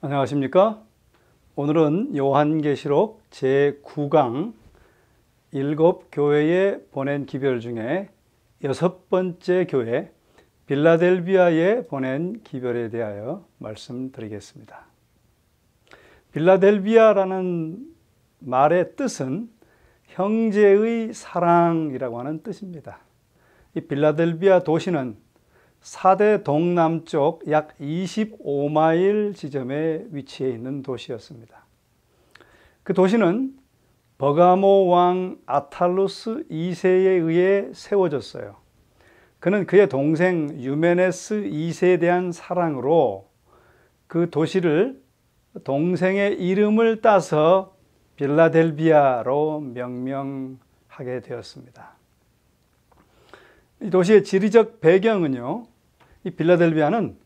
안녕하십니까? 오늘은 요한계시록 제9강 일곱 교회에 보낸 기별 중에 6번째 교회 빌라델비아에 보낸 기별에 대하여 말씀드리겠습니다. 빌라델비아라는 말의 뜻은 형제의 사랑이라고 하는 뜻입니다. 이 빌라델비아 도시는 사대 동남쪽 약 25마일 지점에 위치해 있는 도시였습니다. 그 도시는 버가모 왕 아탈루스 2세에 의해 세워졌어요. 그는 그의 동생 유메네스 2세에 대한 사랑으로 그 도시를 동생의 이름을 따서 빌라델비아로 명명하게 되었습니다. 이 도시의 지리적 배경은요, 이 빌라델비아는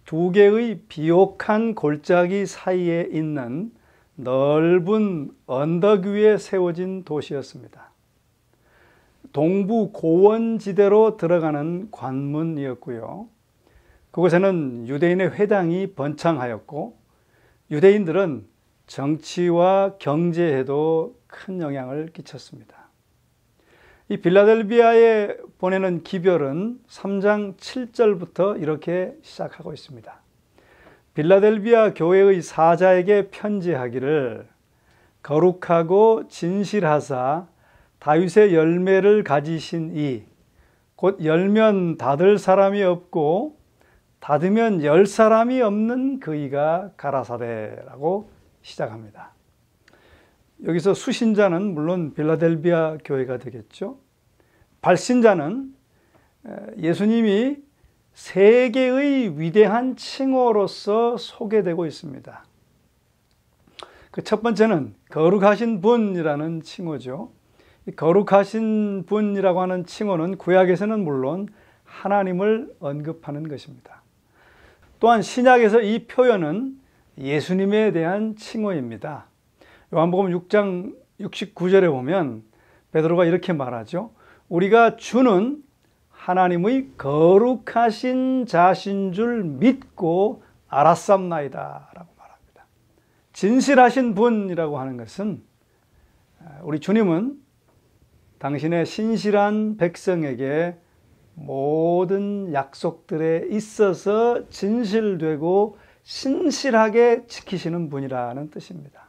두 개의 비옥한 골짜기 사이에 있는 넓은 언덕 위에 세워진 도시였습니다. 동부 고원지대로 들어가는 관문이었고요. 그곳에는 유대인의 회당이 번창하였고 유대인들은 정치와 경제에도 큰 영향을 끼쳤습니다. 이 빌라델비아에 보내는 기별은 3장 7절부터 이렇게 시작하고 있습니다. 빌라델비아 교회의 사자에게 편지하기를 거룩하고 진실하사 다윗의 열매를 가지신 이 곧 열면 닫을 사람이 없고 닫으면 열 사람이 없는 그이가 가라사대라고 시작합니다. 여기서 수신자는 물론 빌라델비아 교회가 되겠죠. 발신자는 예수님이 세계의 위대한 칭호로서 소개되고 있습니다. 그 첫 번째는 거룩하신 분이라는 칭호죠. 이 거룩하신 분이라고 하는 칭호는 구약에서는 물론 하나님을 언급하는 것입니다. 또한 신약에서 이 표현은 예수님에 대한 칭호입니다. 요한복음 6장 69절에 보면 베드로가 이렇게 말하죠. 우리가 주는 하나님의 거룩하신 자신 줄 믿고 알았삼나이다 라고 말합니다. 진실하신 분이라고 하는 것은 우리 주님은 당신의 신실한 백성에게 모든 약속들에 있어서 진실되고 신실하게 지키시는 분이라는 뜻입니다.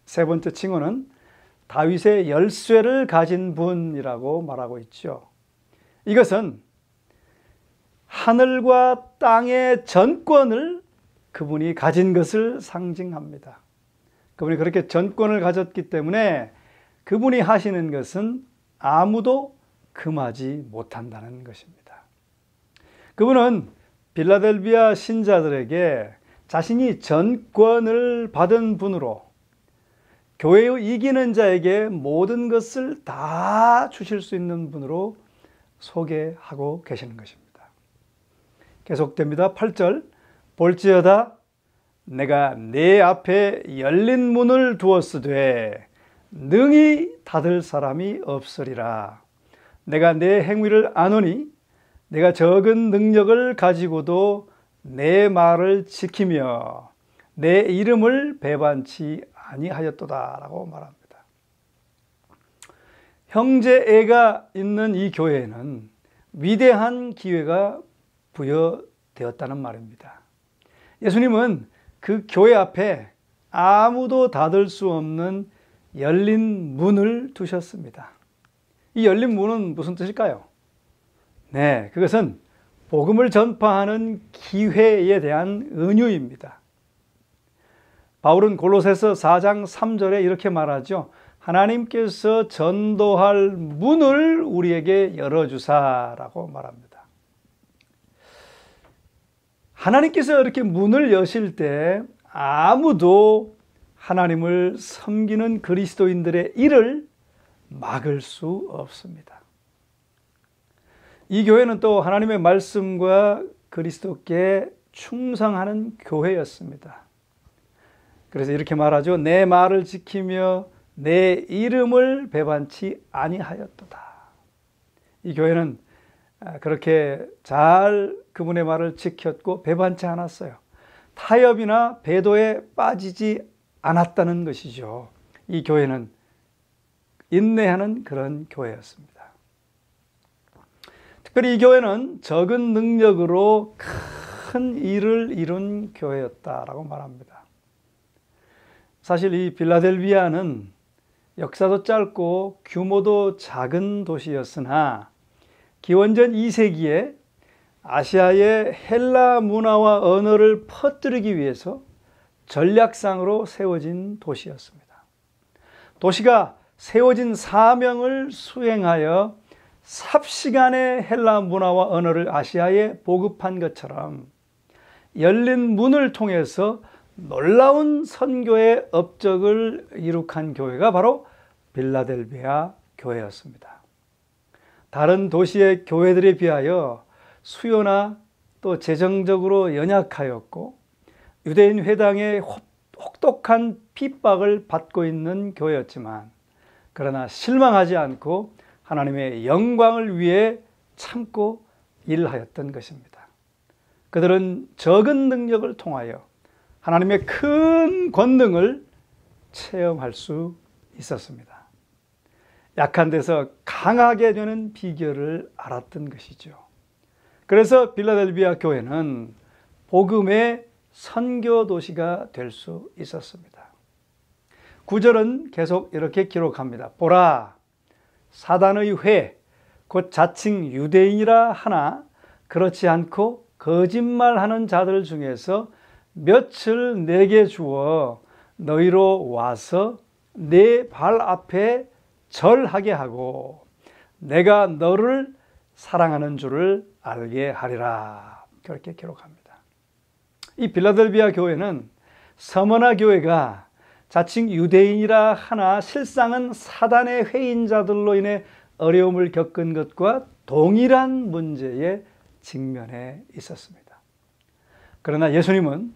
세 번째 칭호는 다윗의 열쇠를 가진 분이라고 말하고 있죠. 이것은 하늘과 땅의 전권을 그분이 가진 것을 상징합니다. 그분이 그렇게 전권을 가졌기 때문에 그분이 하시는 것은 아무도 금하지 못한다는 것입니다. 그분은 빌라델비아 신자들에게 자신이 전권을 받은 분으로 교회의 이기는 자에게 모든 것을 다 주실 수 있는 분으로 소개하고 계시는 것입니다. 계속됩니다. 8절 볼지어다 내가 내 앞에 열린 문을 두었으되 능히 닫을 사람이 없으리라. 내가 내 행위를 아노니 내가 적은 능력을 가지고도 내 말을 지키며 내 이름을 배반치 아니하였도다 라고 말합니다. 형제애가 있는 이 교회에는 위대한 기회가 부여되었다는 말입니다. 예수님은 그 교회 앞에 아무도 닫을 수 없는 열린 문을 두셨습니다. 이 열린 문은 무슨 뜻일까요? 네, 그것은 복음을 전파하는 기회에 대한 은유입니다. 바울은 골로새서 4장 3절에 이렇게 말하죠. 하나님께서 전도할 문을 우리에게 열어주사라고 말합니다. 하나님께서 이렇게 문을 여실 때 아무도 하나님을 섬기는 그리스도인들의 일을 막을 수 없습니다. 이 교회는 또 하나님의 말씀과 그리스도께 충성하는 교회였습니다. 그래서 이렇게 말하죠. 내 말을 지키며 내 이름을 배반치 아니하였도다. 이 교회는 그렇게 잘 그분의 말을 지켰고 배반치 않았어요. 타협이나 배도에 빠지지 않았다는 것이죠. 이 교회는 인내하는 그런 교회였습니다. 특별히 이 교회는 적은 능력으로 큰 일을 이룬 교회였다라고 말합니다. 사실 이 빌라델비아는 역사도 짧고 규모도 작은 도시였으나 기원전 2세기에 아시아의 헬라 문화와 언어를 퍼뜨리기 위해서 전략상으로 세워진 도시였습니다. 도시가 세워진 사명을 수행하여 삽시간에 헬라 문화와 언어를 아시아에 보급한 것처럼 열린 문을 통해서 놀라운 선교의 업적을 이룩한 교회가 바로 빌라델비아 교회였습니다. 다른 도시의 교회들에 비하여 수요나 또 재정적으로 연약하였고 유대인 회당의 혹독한 핍박을 받고 있는 교회였지만 그러나 실망하지 않고 하나님의 영광을 위해 참고 일하였던 것입니다. 그들은 적은 능력을 통하여 하나님의 큰 권능을 체험할 수 있었습니다. 약한 데서 강하게 되는 비결을 알았던 것이죠. 그래서 빌라델비아 교회는 복음의 선교 도시가 될 수 있었습니다. 9절은 계속 이렇게 기록합니다. 보라, 사단의 회, 곧 자칭 유대인이라 하나 그렇지 않고 거짓말하는 자들 중에서 몇을 내게 주어 너희로 와서 내 발 앞에 절하게 하고 내가 너를 사랑하는 줄을 알게 하리라. 그렇게 기록합니다. 이 빌라델비아 교회는 서머나 교회가 자칭 유대인이라 하나 실상은 사단의 회인자들로 인해 어려움을 겪은 것과 동일한 문제에 직면해 있었습니다. 그러나 예수님은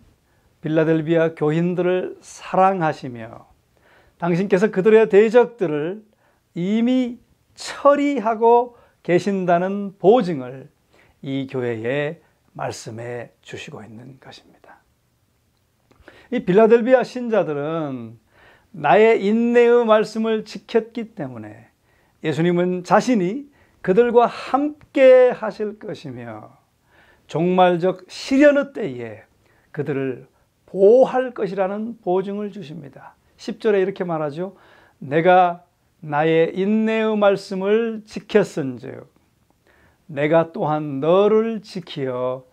빌라델비아 교인들을 사랑하시며 당신께서 그들의 대적들을 이미 처리하고 계신다는 보증을 이 교회에 말씀해 주시고 있는 것입니다. 이 빌라델비아 신자들은 나의 인내의 말씀을 지켰기 때문에 예수님은 자신이 그들과 함께 하실 것이며 종말적 시련의 때에 그들을 보호할 것이라는 보증을 주십니다. 10절에 이렇게 말하죠. 내가 나의 인내의 말씀을 지켰은즉 내가 또한 너를 지키어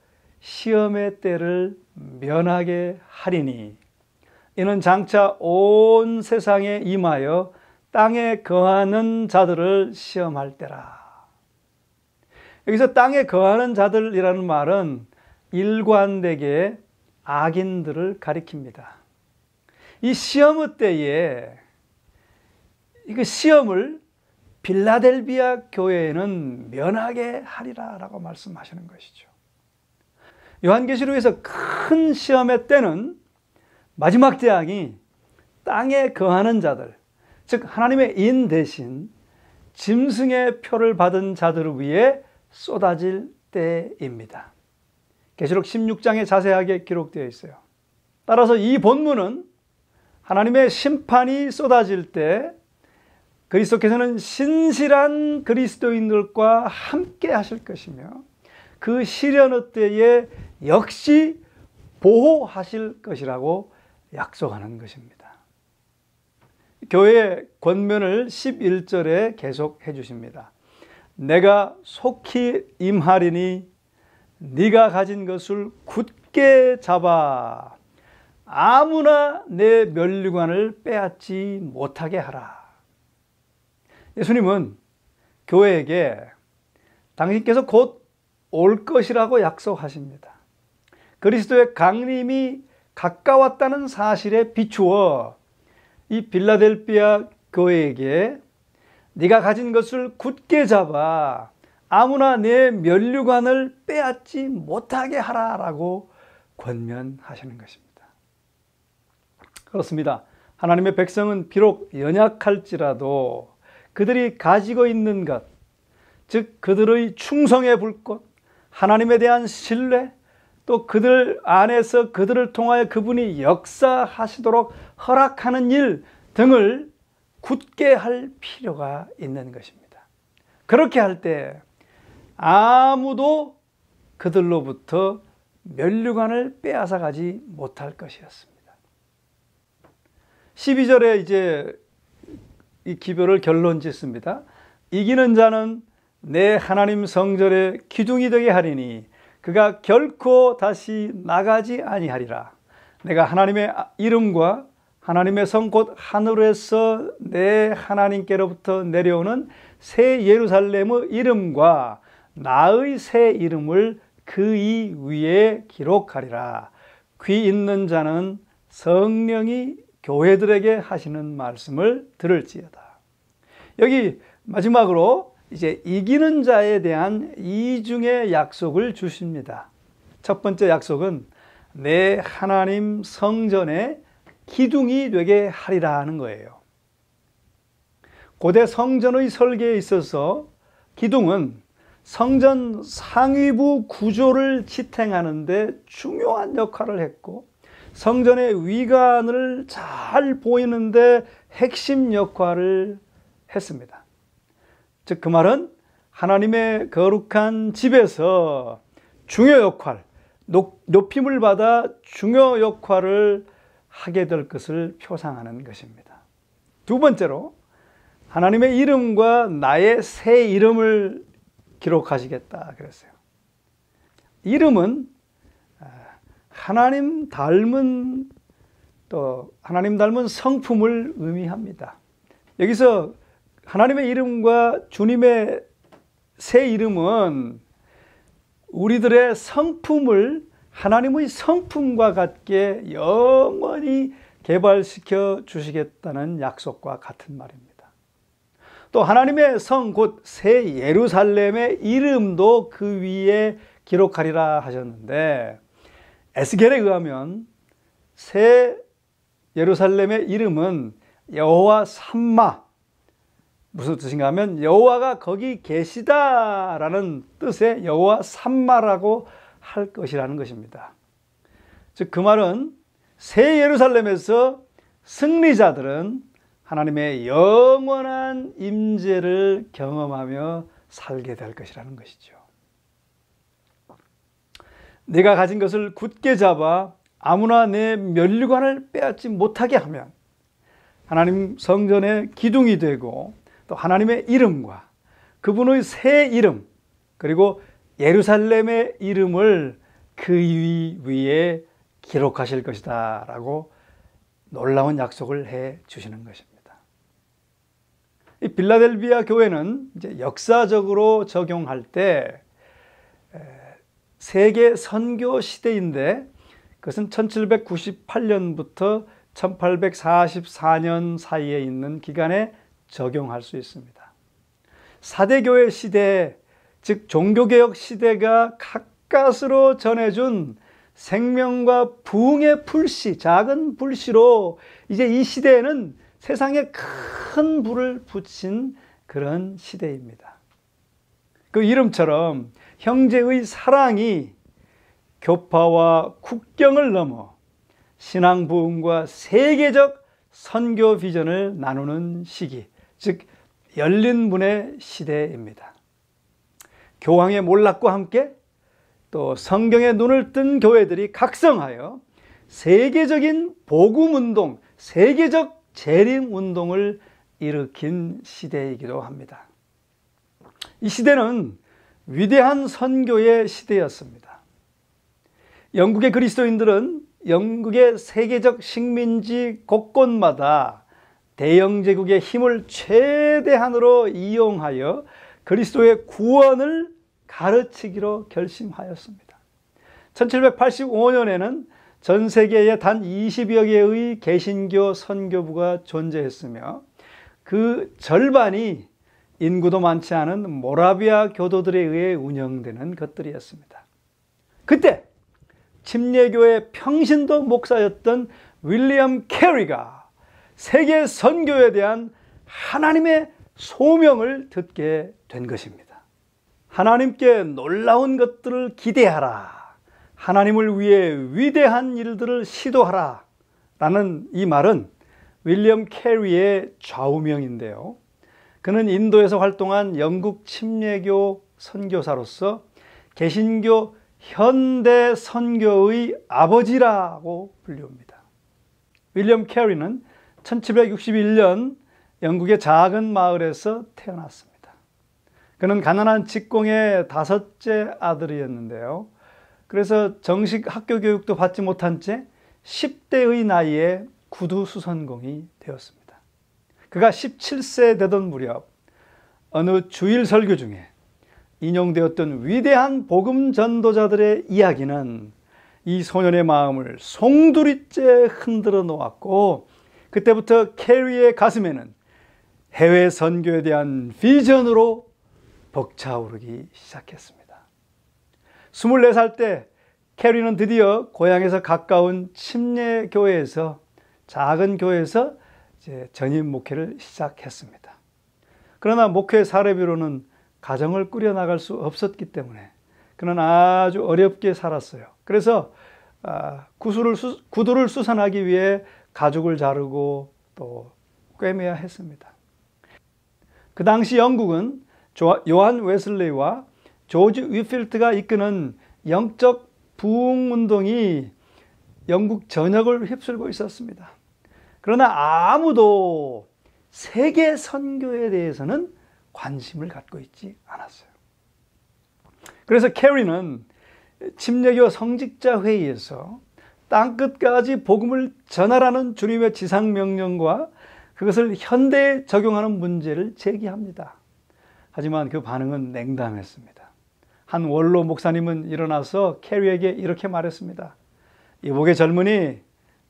시험의 때를 면하게 하리니 이는 장차 온 세상에 임하여 땅에 거하는 자들을 시험할 때라. 여기서 땅에 거하는 자들이라는 말은 일관되게 악인들을 가리킵니다. 이 시험의 때에 이 시험을 빌라델비아 교회에는 면하게 하리라라고 말씀하시는 것이죠. 요한계시록에서 큰 시험의 때는 마지막 재앙이 땅에 거하는 자들, 즉 하나님의 인 대신 짐승의 표를 받은 자들을 위해 쏟아질 때입니다. 계시록 16장에 자세하게 기록되어 있어요. 따라서 이 본문은 하나님의 심판이 쏟아질 때 그리스도께서는 신실한 그리스도인들과 함께 하실 것이며 그 시련의 때에 역시 보호하실 것이라고 약속하는 것입니다. 교회의 권면을 11절에 계속해 주십니다. 내가 속히 임하리니 네가 가진 것을 굳게 잡아 아무나 내 면류관을 빼앗지 못하게 하라. 예수님은 교회에게 당신께서 곧 올 것이라고 약속하십니다. 그리스도의 강림이 가까웠다는 사실에 비추어 이 빌라델비아 교회에게 네가 가진 것을 굳게 잡아 아무나 내 면류관을 빼앗지 못하게 하라라고 권면하시는 것입니다. 그렇습니다. 하나님의 백성은 비록 연약할지라도 그들이 가지고 있는 것, 즉 그들의 충성의 불꽃, 하나님에 대한 신뢰, 또 그들 안에서 그들을 통하여 그분이 역사하시도록 허락하는 일 등을 굳게 할 필요가 있는 것입니다. 그렇게 할 때 아무도 그들로부터 면류관을 빼앗아 가지 못할 것이었습니다. 12절에 이제 이 기별을 결론 짓습니다. 이기는 자는 내 하나님 성전의 기둥이 되게 하리니 그가 결코 다시 나가지 아니하리라. 내가 하나님의 이름과 하나님의 성 곧 하늘에서 내 하나님께로부터 내려오는 새 예루살렘의 이름과 나의 새 이름을 그 이 위에 기록하리라. 귀 있는 자는 성령이 교회들에게 하시는 말씀을 들을지어다. 여기 마지막으로 이제 이기는 자에 대한 이중의 약속을 주십니다. 첫 번째 약속은 내 하나님 성전의 기둥이 되게 하리라 하는 거예요. 고대 성전의 설계에 있어서 기둥은 성전 상위부 구조를 지탱하는 데 중요한 역할을 했고 성전의 위관을 잘 보이는데 핵심 역할을 했습니다. 즉 그 말은 하나님의 거룩한 집에서 중요 역할, 높임을 받아 중요 역할을 하게 될 것을 표상하는 것입니다. 두 번째로 하나님의 이름과 나의 새 이름을 기록하시겠다 그랬어요. 이름은 하나님 닮은 성품을 의미합니다. 여기서 하나님의 이름과 주님의 새 이름은 우리들의 성품을 하나님의 성품과 같게 영원히 개발시켜 주시겠다는 약속과 같은 말입니다. 또 하나님의 성 곧 새 예루살렘의 이름도 그 위에 기록하리라 하셨는데 에스겔에 의하면 새 예루살렘의 이름은 여호와 삼마, 무슨 뜻인가 하면 여호와가 거기 계시다라는 뜻의 여호와 삼마라고 할 것이라는 것입니다. 즉 그 말은 새 예루살렘에서 승리자들은 하나님의 영원한 임재를 경험하며 살게 될 것이라는 것이죠. 내가 가진 것을 굳게 잡아 아무나 내 면류관을 빼앗지 못하게 하면 하나님 성전의 기둥이 되고 또 하나님의 이름과 그분의 새 이름 그리고 예루살렘의 이름을 그 위에 기록하실 것이다 라고 놀라운 약속을 해 주시는 것입니다. 이 빌라델비아 교회는 이제 역사적으로 적용할 때 세계 선교 시대인데 그것은 1798년부터 1844년 사이에 있는 기간에 적용할 수 있습니다. 4대 교회 시대, 즉 종교개혁 시대가 가까스로 전해준 생명과 부흥의 불씨, 작은 불씨로 이제 이 시대에는 세상에 큰 불을 붙인 그런 시대입니다. 그 이름처럼 형제의 사랑이 교파와 국경을 넘어 신앙 부흥과 세계적 선교 비전을 나누는 시기, 즉 열린 문의 시대입니다. 교황의 몰락과 함께 또 성경에 눈을 뜬 교회들이 각성하여 세계적인 복음운동, 세계적 재림운동을 일으킨 시대이기도 합니다. 이 시대는 위대한 선교의 시대였습니다. 영국의 그리스도인들은 영국의 세계적 식민지 곳곳마다 대영 제국의 힘을 최대한으로 이용하여 그리스도의 구원을 가르치기로 결심하였습니다. 1785년에는 전 세계에 단 20여 개의 개신교 선교부가 존재했으며 그 절반이 인구도 많지 않은 모라비아 교도들에 의해 운영되는 것들이었습니다. 그때 침례교회 평신도 목사였던 윌리엄 캐리가 세계 선교에 대한 하나님의 소명을 듣게 된 것입니다. 하나님께 놀라운 것들을 기대하라. 하나님을 위해 위대한 일들을 시도하라 라는 이 말은 윌리엄 캐리의 좌우명인데요. 그는 인도에서 활동한 영국 침례교 선교사로서 개신교 현대 선교의 아버지라고 불리웁니다. 윌리엄 캐리는 1761년 영국의 작은 마을에서 태어났습니다. 그는 가난한 직공의 5째 아들이었는데요. 그래서 정식 학교 교육도 받지 못한 채 10대의 나이에 구두 수선공이 되었습니다. 그가 17세 되던 무렵 어느 주일 설교 중에 인용되었던 위대한 복음 전도자들의 이야기는 이 소년의 마음을 송두리째 흔들어 놓았고, 그때부터 캐리의 가슴에는 해외 선교에 대한 비전으로 벅차오르기 시작했습니다. 24살 때 캐리는 드디어 고향에서 가까운 침례교회에서, 작은 교회에서 전임 목회를 시작했습니다. 그러나 목회 사례비로는 가정을 꾸려나갈 수 없었기 때문에 그는 아주 어렵게 살았어요. 그래서 구두를 수선하기 위해 가죽을 자르고 또 꿰매야 했습니다. 그 당시 영국은 요한 웨슬레이와 조지 위필트가 이끄는 영적 부흥운동이 영국 전역을 휩쓸고 있었습니다. 그러나 아무도 세계 선교에 대해서는 관심을 갖고 있지 않았어요. 그래서 캐리는 침례교 성직자 회의에서 땅끝까지 복음을 전하라는 주님의 지상명령과 그것을 현대에 적용하는 문제를 제기합니다. 하지만 그 반응은 냉담했습니다. 한 원로 목사님은 일어나서 캐리에게 이렇게 말했습니다. 이복의 젊은이,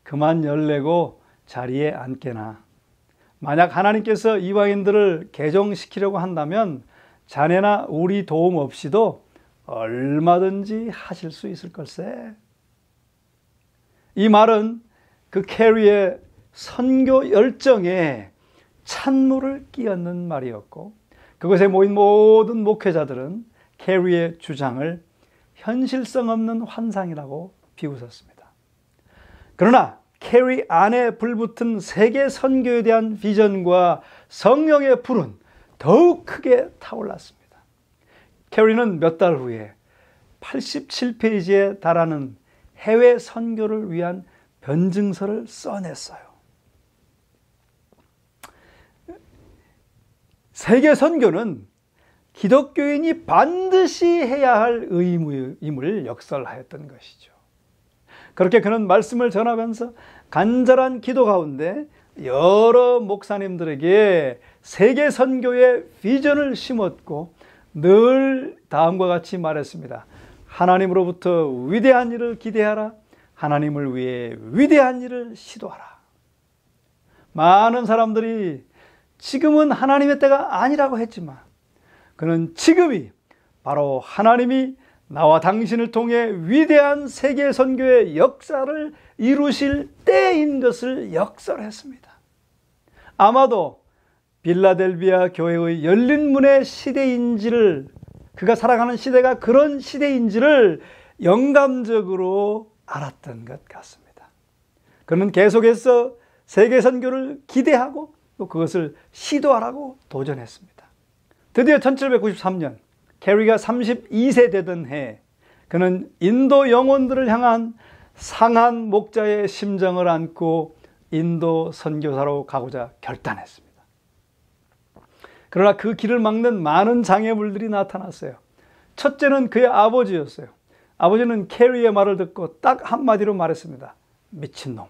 그만 열내고 자리에 앉게나. 만약 하나님께서 이방인들을 개종시키려고 한다면 자네나 우리 도움 없이도 얼마든지 하실 수 있을 걸세. 이 말은 그 캐리의 선교 열정에 찬물을 끼얹는 말이었고, 그곳에 모인 모든 목회자들은 캐리의 주장을 현실성 없는 환상이라고 비웃었습니다. 그러나 캐리 안에 불붙은 세계 선교에 대한 비전과 성령의 불은 더욱 크게 타올랐습니다. 캐리는 몇 달 후에 87페이지에 달하는 해외 선교를 위한 변증서를 써냈어요. 세계 선교는 기독교인이 반드시 해야 할 의무임을 역설하였던 것이죠. 그렇게 그는 말씀을 전하면서 간절한 기도 가운데 여러 목사님들에게 세계 선교의 비전을 심었고 늘 다음과 같이 말했습니다. 하나님으로부터 위대한 일을 기대하라. 하나님을 위해 위대한 일을 시도하라. 많은 사람들이 지금은 하나님의 때가 아니라고 했지만 그는 지금이 바로 하나님이 나와 당신을 통해 위대한 세계 선교의 역사를 이루실 때인 것을 역설했습니다. 아마도 빌라델비아 교회의 열린 문의 시대인지를, 그가 살아가는 시대가 그런 시대인지를 영감적으로 알았던 것 같습니다. 그는 계속해서 세계 선교를 기대하고 또 그것을 시도하라고 도전했습니다. 드디어 1793년 캐리가 32세 되던 해, 그는 인도 영혼들을 향한 상한 목자의 심정을 안고 인도 선교사로 가고자 결단했습니다. 그러나 그 길을 막는 많은 장애물들이 나타났어요. 첫째는 그의 아버지였어요. 아버지는 캐리의 말을 듣고 딱 한마디로 말했습니다. 미친놈.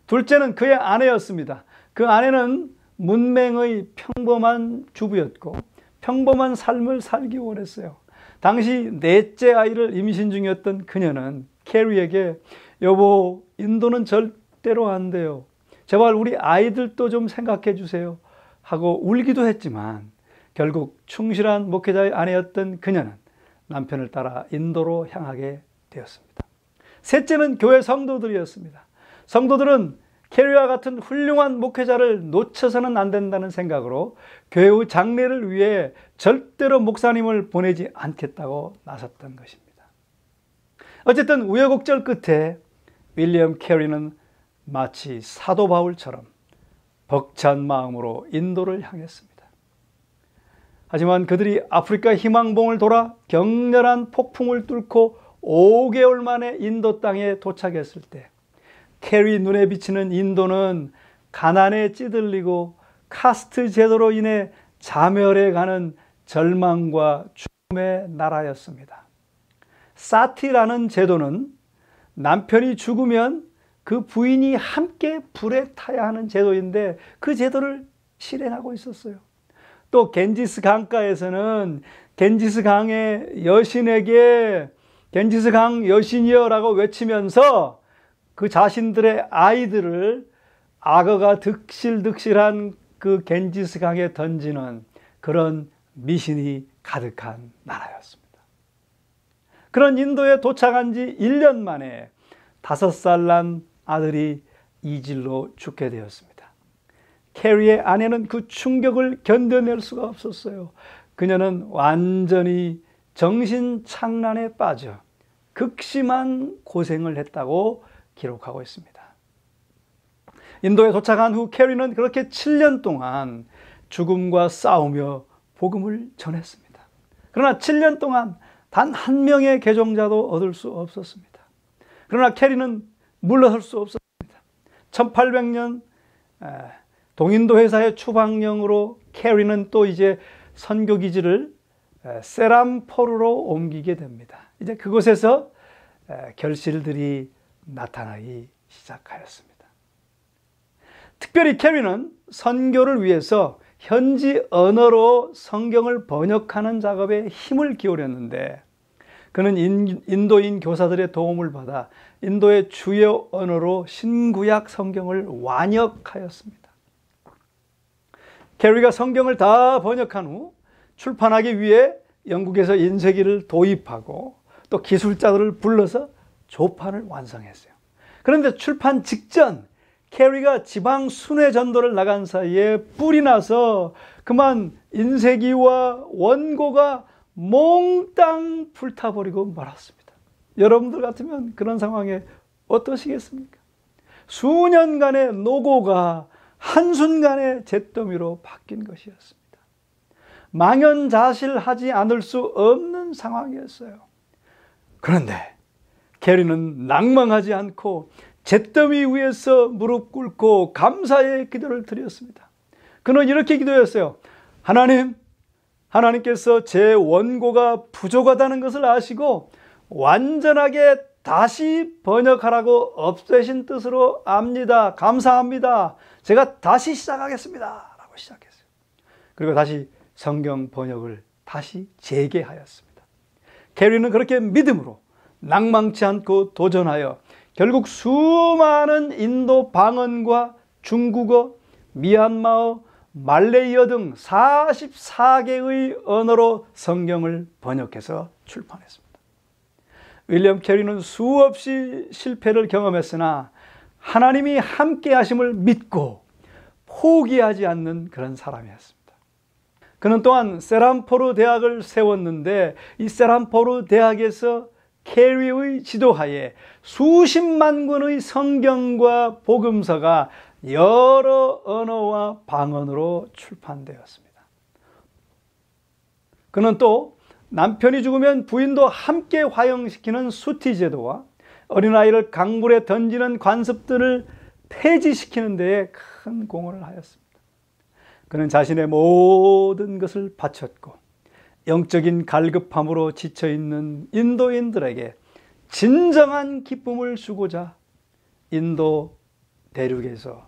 둘째는 그의 아내였습니다. 그 아내는 문맹의 평범한 주부였고 평범한 삶을 살기 원했어요. 당시 넷째 아이를 임신 중이었던 그녀는 캐리에게 여보, 인도는 절대로 안 돼요. 제발 우리 아이들도 좀 생각해 주세요. 하고 울기도 했지만 결국 충실한 목회자의 아내였던 그녀는 남편을 따라 인도로 향하게 되었습니다. 셋째는 교회 성도들이었습니다. 성도들은 캐리와 같은 훌륭한 목회자를 놓쳐서는 안 된다는 생각으로 교회의 장래를 위해 절대로 목사님을 보내지 않겠다고 나섰던 것입니다. 어쨌든 우여곡절 끝에 윌리엄 캐리는 마치 사도 바울처럼 벅찬 마음으로 인도를 향했습니다. 하지만 그들이 아프리카 희망봉을 돌아 격렬한 폭풍을 뚫고 5개월 만에 인도 땅에 도착했을 때 캐리 눈에 비치는 인도는 가난에 찌들리고 카스트 제도로 인해 자멸해 가는 절망과 죽음의 나라였습니다. 사티라는 제도는 남편이 죽으면 그 부인이 함께 불에 타야 하는 제도인데 그 제도를 실행하고 있었어요. 또 겐지스 강가에서는 겐지스 강의 여신에게 겐지스 강 여신이여라고 외치면서 그 자신들의 아이들을 악어가 득실득실한 그 겐지스 강에 던지는 그런 미신이 가득한 나라였습니다. 그런 인도에 도착한 지 1년 만에 5살 난 아들이 이질로 죽게 되었습니다. 캐리의 아내는 그 충격을 견뎌낼 수가 없었어요. 그녀는 완전히 정신착란에 빠져 극심한 고생을 했다고 기록하고 있습니다. 인도에 도착한 후 캐리는 그렇게 7년 동안 죽음과 싸우며 복음을 전했습니다. 그러나 7년 동안 단 한 명의 개종자도 얻을 수 없었습니다. 그러나 캐리는 물러설 수 없었습니다. 1800년 동인도 회사의 추방령으로 캐리는 또 이제 선교 기지를 세람포르로 옮기게 됩니다. 이제 그곳에서 결실들이 나타나기 시작하였습니다. 특별히 캐리는 선교를 위해서 현지 언어로 성경을 번역하는 작업에 힘을 기울였는데 그는 인도인 교사들의 도움을 받아 인도의 주요 언어로 신구약 성경을 완역하였습니다. 캐리가 성경을 다 번역한 후 출판하기 위해 영국에서 인쇄기를 도입하고 또 기술자들을 불러서 조판을 완성했어요. 그런데 출판 직전 캐리가 지방 순회 전도를 나간 사이에 불이 나서 그만 인쇄기와 원고가 몽땅 불타버리고 말았습니다. 여러분들 같으면 그런 상황에 어떠시겠습니까? 수년간의 노고가 한순간에 잿더미로 바뀐 것이었습니다. 망연자실하지 않을 수 없는 상황이었어요. 그런데 캐리는 낭망하지 않고 잿더미 위에서 무릎 꿇고 감사의 기도를 드렸습니다. 그는 이렇게 기도했어요. 하나님께서 제 원고가 부족하다는 것을 아시고 완전하게 다시 번역하라고 없애신 뜻으로 압니다. 감사합니다. 제가 다시 시작하겠습니다. 라고 시작했어요. 그리고 다시 성경 번역을 다시 재개하였습니다. 캐리는 그렇게 믿음으로 낭망치 않고 도전하여 결국 수많은 인도 방언과 중국어, 미얀마어, 말레이어 등 44개의 언어로 성경을 번역해서 출판했습니다. 윌리엄 캐리는 수없이 실패를 경험했으나 하나님이 함께 하심을 믿고 포기하지 않는 그런 사람이었습니다. 그는 또한 세람포르 대학을 세웠는데 이 세람포르 대학에서 캐리의 지도하에 수십만 권의 성경과 복음서가 여러 언어와 방언으로 출판되었습니다. 그는 또 남편이 죽으면 부인도 함께 화형시키는 수티 제도와 어린아이를 강물에 던지는 관습들을 폐지시키는 데에 큰 공헌을 하였습니다. 그는 자신의 모든 것을 바쳤고 영적인 갈급함으로 지쳐있는 인도인들에게 진정한 기쁨을 주고자 인도 대륙에서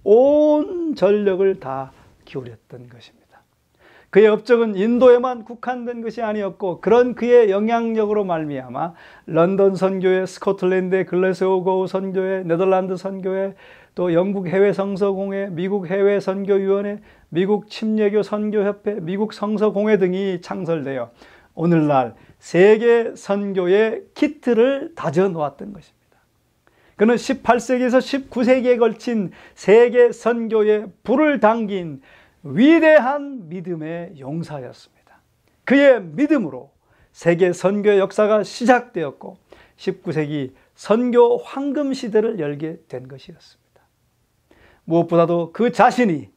온 전력을 다 기울였던 것입니다. 그의 업적은 인도에만 국한된 것이 아니었고 그런 그의 영향력으로 말미암아 런던 선교회, 스코틀랜드의 글래스고우 선교회, 네덜란드 선교회, 또 영국 해외 성서공회, 미국 해외 선교위원회, 미국 침례교 선교협회, 미국 성서공회 등이 창설되어 오늘날 세계 선교의 키트를 다져 놓았던 것입니다. 그는 18세기에서 19세기에 걸친 세계 선교에 불을 당긴 위대한 믿음의 용사였습니다. 그의 믿음으로 세계 선교의 역사가 시작되었고 19세기 선교 황금 시대를 열게 된 것이었습니다. 무엇보다도 그 자신이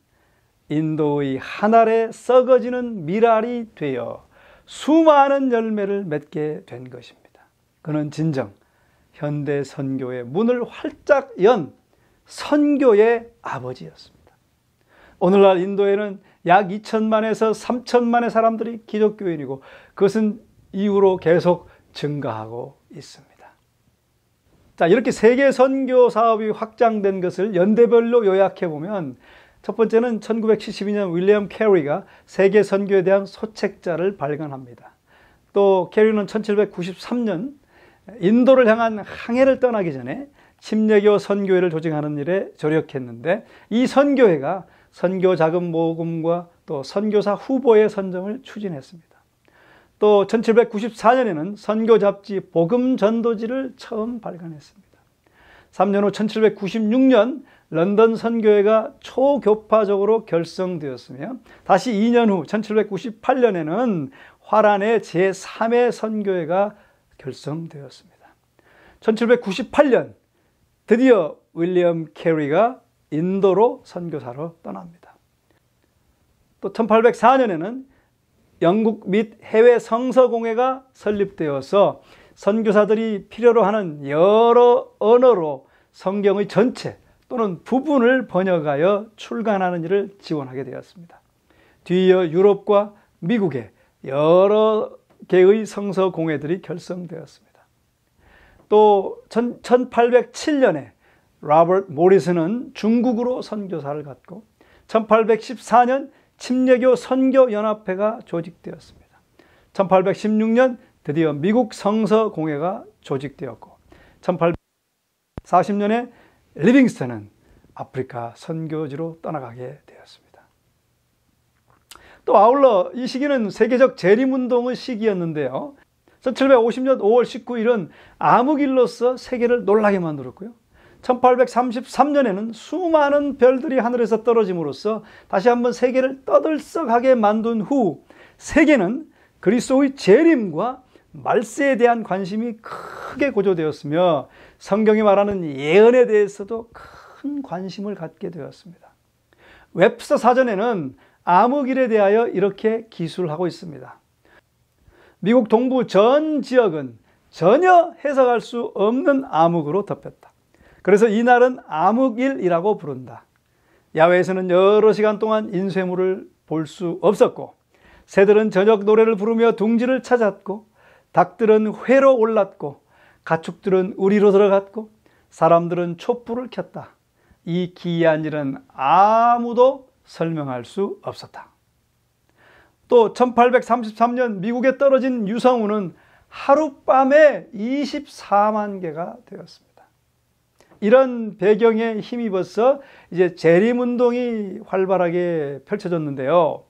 인도의 한 알에 썩어지는 밀알이 되어 수많은 열매를 맺게 된 것입니다. 그는 진정 현대 선교의 문을 활짝 연 선교의 아버지였습니다. 오늘날 인도에는 약 2천만에서 3천만의 사람들이 기독교인이고 그것은 이후로 계속 증가하고 있습니다. 자, 이렇게 세계 선교 사업이 확장된 것을 연대별로 요약해 보면 첫 번째는 1972년 윌리엄 캐리가 세계 선교에 대한 소책자를 발간합니다. 또 캐리는 1793년 인도를 향한 항해를 떠나기 전에 침례교 선교회를 조직하는 일에 조력했는데 이 선교회가 선교 자금 모금과 또 선교사 후보의 선정을 추진했습니다. 또 1794년에는 선교 잡지 복음 전도지를 처음 발간했습니다. 3년 후 1796년 런던 선교회가 초교파적으로 결성되었으며 다시 2년 후 1798년에는 화란의 제3회 선교회가 결성되었습니다. 1798년 드디어 윌리엄 캐리가 인도로 선교사로 떠납니다. 또 1804년에는 영국 및 해외 성서공회가 설립되어서 선교사들이 필요로 하는 여러 언어로 성경의 전체 또는 부분을 번역하여 출간하는 일을 지원하게 되었습니다. 뒤이어 유럽과 미국의 여러 개의 성서공회들이 결성되었습니다. 또 1807년에 로버트 모리슨은 중국으로 선교사를 갔고 1814년 침례교 선교연합회가 조직되었습니다. 1816년 드디어 미국 성서공회가 조직되었고 1840년에 리빙스턴은 아프리카 선교지로 떠나가게 되었습니다. 또 아울러 이 시기는 세계적 재림운동의 시기였는데요. 1750년 5월 19일은 암흑일로서 세계를 놀라게 만들었고요. 1833년에는 수많은 별들이 하늘에서 떨어짐으로써 다시 한번 세계를 떠들썩하게 만든 후 세계는 그리스도의 재림과 말세에 대한 관심이 크게 고조되었으며 성경이 말하는 예언에 대해서도 큰 관심을 갖게 되었습니다. 웹스터 사전에는 암흑일에 대하여 이렇게 기술하고 있습니다. 미국 동부 전 지역은 전혀 해석할 수 없는 암흑으로 덮였다. 그래서 이날은 암흑일이라고 부른다. 야외에서는 여러 시간 동안 인쇄물을 볼 수 없었고 새들은 저녁 노래를 부르며 둥지를 찾았고 닭들은 회로 올랐고 가축들은 우리로 들어갔고 사람들은 촛불을 켰다. 이 기이한 일은 아무도 설명할 수 없었다. 또 1833년 미국에 떨어진 유성우는 하룻밤에 24만 개가 되었습니다. 이런 배경에 힘입어서 이제 재림운동이 활발하게 펼쳐졌는데요.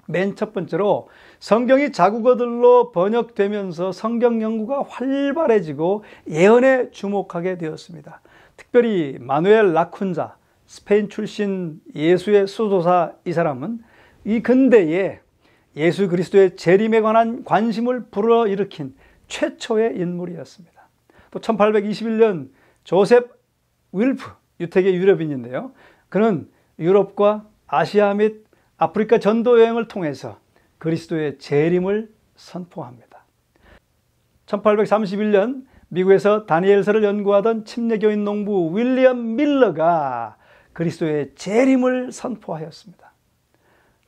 맨 첫 번째로 성경이 자국어들로 번역되면서 성경 연구가 활발해지고 예언에 주목하게 되었습니다. 특별히 마누엘 라쿤자, 스페인 출신 예수의 수도사 이 사람은 이 근대에 예수 그리스도의 재림에 관한 관심을 불어일으킨 최초의 인물이었습니다. 또 1821년 조셉 윌프, 유태계 유럽인인데요. 그는 유럽과 아시아 및 아프리카 전도 여행을 통해서 그리스도의 재림을 선포합니다. 1831년 미국에서 다니엘서를 연구하던 침례교인 농부 윌리엄 밀러가 그리스도의 재림을 선포하였습니다.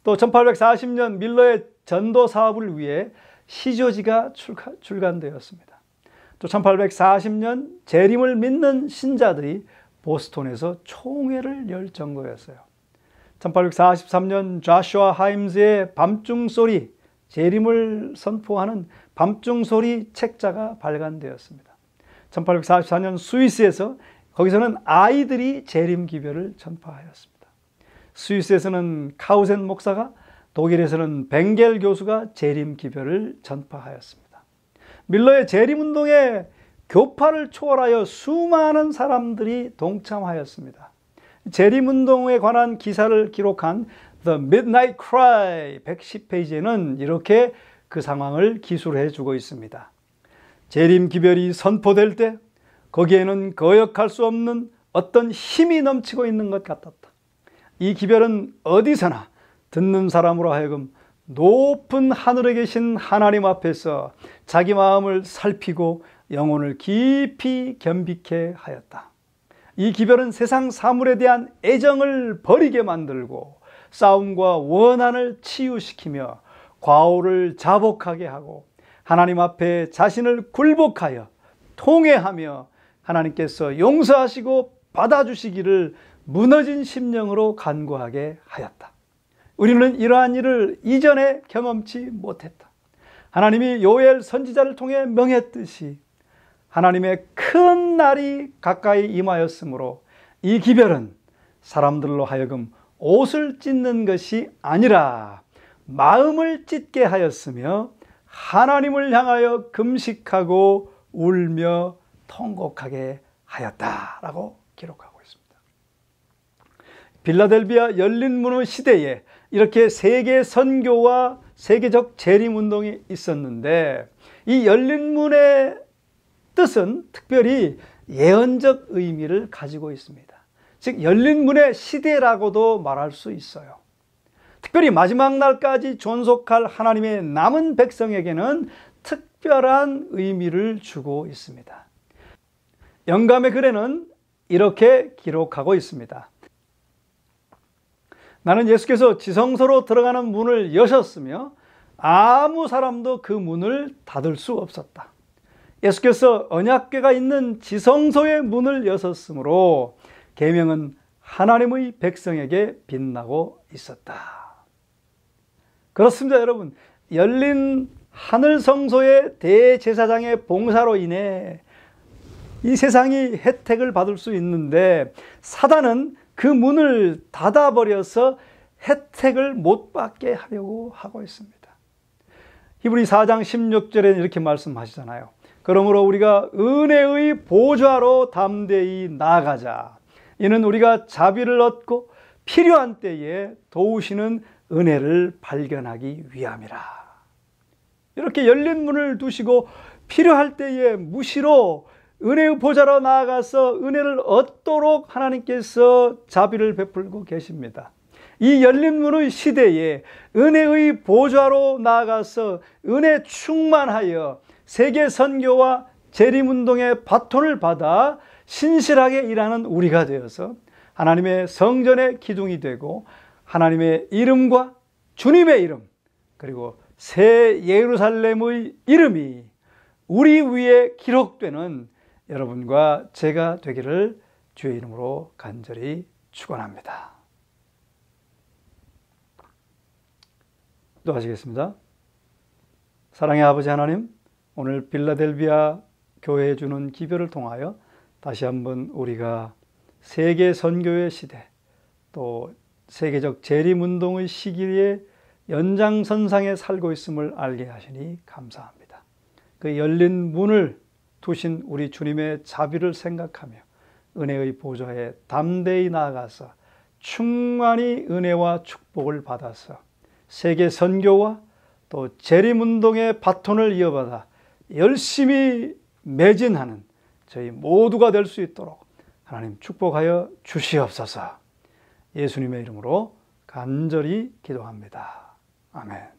또 1840년 밀러의 전도 사업을 위해 시조지가 출간되었습니다. 또 1840년 재림을 믿는 신자들이 보스턴에서 총회를 열 정도였어요. 1843년 조슈아 하임즈의 밤중소리, 재림을 선포하는 밤중소리 책자가 발간되었습니다. 1844년 스위스에서 거기서는 아이들이 재림 기별을 전파하였습니다. 스위스에서는 카우센 목사가, 독일에서는 벵겔 교수가 재림 기별을 전파하였습니다. 밀러의 재림운동에 교파를 초월하여 수많은 사람들이 동참하였습니다. 재림운동에 관한 기사를 기록한 The Midnight Cry 110페이지에는 이렇게 그 상황을 기술해 주고 있습니다. 재림 기별이 선포될 때 거기에는 거역할 수 없는 어떤 힘이 넘치고 있는 것 같았다. 이 기별은 어디서나 듣는 사람으로 하여금 높은 하늘에 계신 하나님 앞에서 자기 마음을 살피고 영혼을 깊이 겸비케 하였다. 이 기별은 세상 사물에 대한 애정을 버리게 만들고 싸움과 원한을 치유시키며 과오를 자복하게 하고 하나님 앞에 자신을 굴복하여 통회하며 하나님께서 용서하시고 받아주시기를 무너진 심령으로 간구하게 하였다. 우리는 이러한 일을 이전에 경험치 못했다. 하나님이 요엘 선지자를 통해 명했듯이 하나님의 큰 날이 가까이 임하였으므로 이 기별은 사람들로 하여금 옷을 찢는 것이 아니라 마음을 찢게 하였으며 하나님을 향하여 금식하고 울며 통곡하게 하였다라고 기록하고 있습니다. 빌라델비아 열린 문의 시대에 이렇게 세계 선교와 세계적 재림 운동이 있었는데 이 열린 문의 뜻은 특별히 예언적 의미를 가지고 있습니다. 즉 열린 문의 시대라고도 말할 수 있어요. 특별히 마지막 날까지 존속할 하나님의 남은 백성에게는 특별한 의미를 주고 있습니다. 영감의 글에는 이렇게 기록하고 있습니다. 나는 예수께서 지성소로 들어가는 문을 여셨으며 아무 사람도 그 문을 닫을 수 없었다. 예수께서 언약궤가 있는 지성소의 문을 여셨으므로 계명은 하나님의 백성에게 빛나고 있었다. 그렇습니다, 여러분. 열린 하늘성소의 대제사장의 봉사로 인해 이 세상이 혜택을 받을 수 있는데 사단은 그 문을 닫아버려서 혜택을 못 받게 하려고 하고 있습니다. 히브리 4장 16절에는 이렇게 말씀하시잖아요. 그러므로 우리가 은혜의 보좌로 담대히 나아가자. 이는 우리가 자비를 얻고 필요한 때에 도우시는 은혜를 발견하기 위함이라. 이렇게 열린 문을 두시고 필요할 때에 무시로 은혜의 보좌로 나아가서 은혜를 얻도록 하나님께서 자비를 베풀고 계십니다. 이 열린 문의 시대에 은혜의 보좌로 나아가서 은혜 충만하여 세계 선교와 재림운동의 바톤을 받아 신실하게 일하는 우리가 되어서 하나님의 성전의 기둥이 되고 하나님의 이름과 주님의 이름 그리고 새 예루살렘의 이름이 우리 위에 기록되는 여러분과 제가 되기를 주의 이름으로 간절히 축원합니다. 기도하시겠습니다. 사랑의 아버지 하나님, 오늘 빌라델비아 교회에 주는 기별을 통하여 다시 한번 우리가 세계 선교의 시대 또 세계적 재림운동의 시기에 연장선상에 살고 있음을 알게 하시니 감사합니다. 그 열린 문을 두신 우리 주님의 자비를 생각하며 은혜의 보좌에 담대히 나아가서 충만히 은혜와 축복을 받아서 세계 선교와 또 재림운동의 바톤을 이어받아 열심히 매진하는 저희 모두가 될 수 있도록 하나님 축복하여 주시옵소서. 예수님의 이름으로 간절히 기도합니다. 아멘.